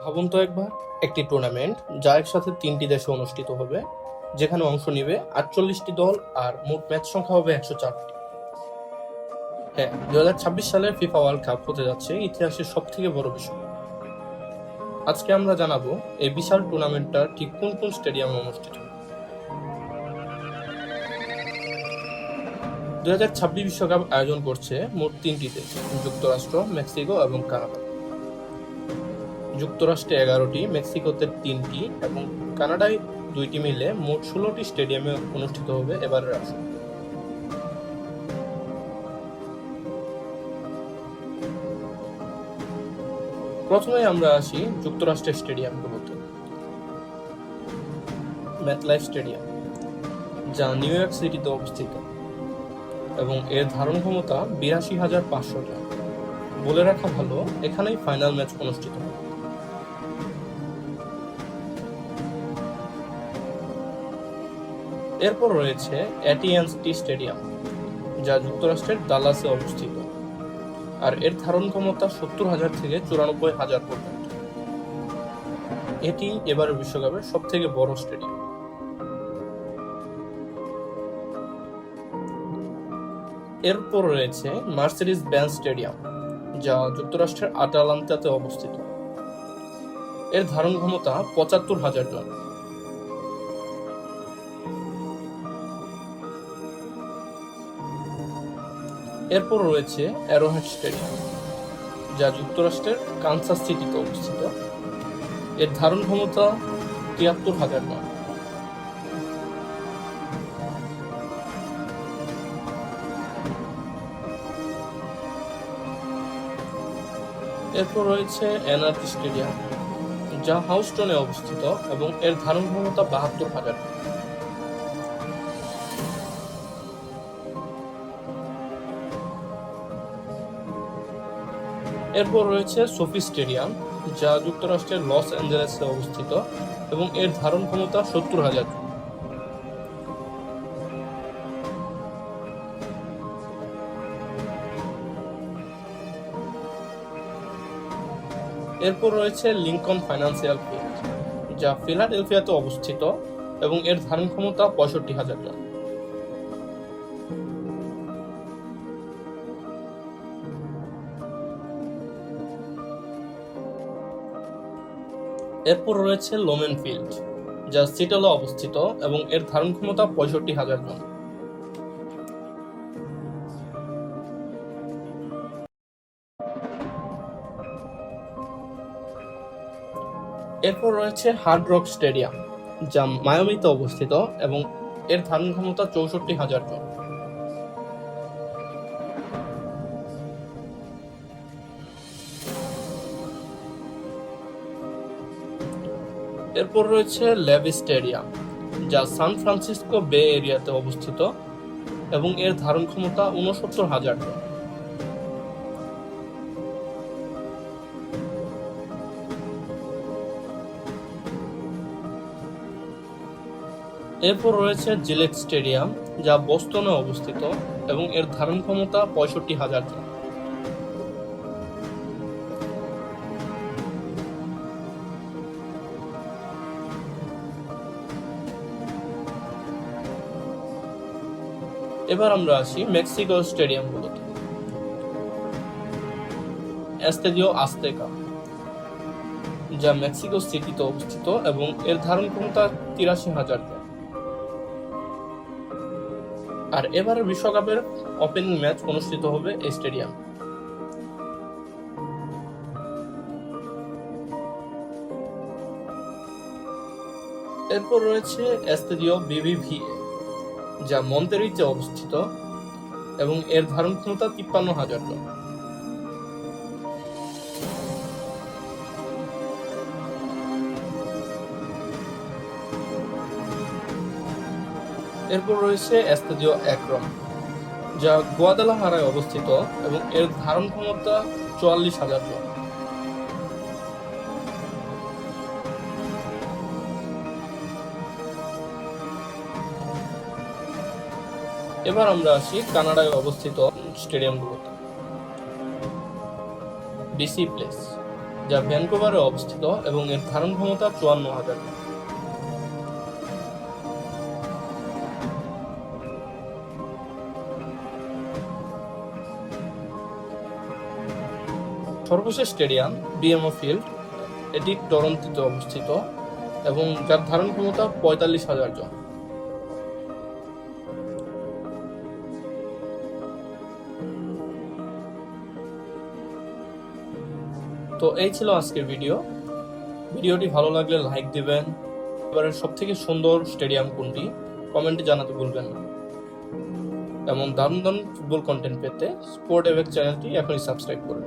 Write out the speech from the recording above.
ভাবুন তো একবার, একটি টুর্নামেন্ট যা একসাথে 3টি দেশে অনুষ্ঠিত হবে, যেখানে অংশ নিবে 48টি দল আর মোট ম্যাচ সংখ্যা হবে 104টি। হ্যাঁ, 2026 সালের ফিফা ওয়ার্ল্ড কাপ হতে যাচ্ছে ইতিহাসের সবথেকে বড় বিষয়। আজকে আমরা জানাবো এই বিশাল টুর্নামেন্টটা ঠিক কোন কোন স্টেডিয়ামে অনুষ্ঠিত হবে। 2026 বিশ্বকাপ আয়োজন করছে মোট 3টি দেশ: যুক্তরাষ্ট্র, মেক্সিকো এবং কানাডা। যুক্তরাষ্ট্রে 11টি, মেক্সিকোতে 3টি এবং কানাডায় 2টি মিলে মোট 16টি স্টেডিয়ামে অনুষ্ঠিত হবে এবারের আসর। প্রথমে আমরা আসি যুক্তরাষ্ট্রের স্টেডিয়ামগুলোতে। ম্যাথলাইফ স্টেডিয়াম, যা নিউ ইয়র্ক সিটিতে অবস্থিত এবং এর ধারণ ক্ষমতা 82,500 জন। বলে রাখা ভালো, এখানেই ফাইনাল ম্যাচ অনুষ্ঠিত হবে। এরপর রয়েছে AT&T স্টেডিয়াম, যা যুক্তরাষ্ট্রের ডালাসে অবস্থিত, আর এর ধারণ ক্ষমতা 70,000 থেকে 94,000 পর্যন্ত। এটি এবারের বিশ্বকাপের সবথেকে বড় স্টেডিয়াম। এরপর রয়েছে মার্সেডিস বেঞ্জ স্টেডিয়াম, যা যুক্তরাষ্ট্রের আটালান্টাতে অবস্থিত। এর ধারণ ক্ষমতা 75,000 জন। এরপর রয়েছে অ্যারোহেড স্টেডিয়াম, যা যুক্তরাষ্ট্রের কানসাস সিটিতে অবস্থিত। এর ধারণ ক্ষমতা 73,000 জন। এরপর রয়েছে এনআরজি স্টেডিয়াম, যা হাউস্টনে অবস্থিত এবং এর ধারণ ক্ষমতা 72,000 জন। এরপর রয়েছে সোফি স্টেডিয়াম, যা যুক্তরাষ্ট্রের লস অ্যাঞ্জেলেসে অবস্থিত এবং এর ধারণ ক্ষমতা 70,000 জন। এরপর রয়েছে লিঙ্কন ফাইন্যান্সিয়াল ফিল্ড, যা ফিলাডেলফিয়াতে অবস্থিত এবং এর ধারণ ক্ষমতা 65,000 জন। এরপর রয়েছে লোমেন ফিল্ড, যা সিটলে অবস্থিত এবং এর ধারণ ক্ষমতা 65,000 জন। এরপর রয়েছে হার্ড রক স্টেডিয়াম, যা মায়ামিতে অবস্থিত এবং এর ধারণ ক্ষমতা 64,000 জন। এরপর রয়েছে লেভি স্টেডিয়াম, যা সান ফ্রান্সিসকো বে এরিয়াতে অবস্থিত এবং এর ধারণ ক্ষমতা 69,000 জন। এরপর রয়েছে জিলেট স্টেডিয়াম, যা বোস্টনে অবস্থিত এবং এর ধারণ ক্ষমতা 65,000 জন। এবার আমরা আসি মেক্সিকো স্টেডিয়ামগুলোতে। এস্তাদিও আজতেকা, যা মেক্সিকো সিটিতে অবস্থিত এবং এর ধারণ ক্ষমতা 83,000 জন। আর এবারের বিশ্বকাপের ওপেনিং ম্যাচ অনুষ্ঠিত হবে এই স্টেডিয়াম। এরপর রয়েছে এস্তাদিও বিবিভিএ, যা মন্তেরিতে অবস্থিত এবং এর ধারণ ক্ষমতা 53,000 জন। এরপর রয়েছে এস্তাদিও অ্যাক্রন, যা গুয়াদালাহারায় অবস্থিত এবং এর ধারণ ক্ষমতা 44,000 জন। এবার আমরা আসি কানাডায় অবস্থিত স্টেডিয়ামগুলোতে। বিসি প্লেস, যা ভ্যানকুভারে অবস্থিত এবং এর ধারণ ক্ষমতা 54,000। সর্বশেষ স্টেডিয়াম বিএমও ফিল্ড, এটি টরন্টোতে অবস্থিত এবং যার ধারণ ক্ষমতা 45,000 জন। তো এই ছিল আজকের ভিডিওটি ভালো লাগলে লাইক দিবেন। এবারের সব থেকে সুন্দর স্টেডিয়াম কোনটি কমেন্টে জানাতে ভুলবেন না। এমন দারুণ দারুণ ফুটবল কন্টেন্ট পেতে স্পোর্ট এভেক চ্যানেলটি এখনই সাবস্ক্রাইব করুন।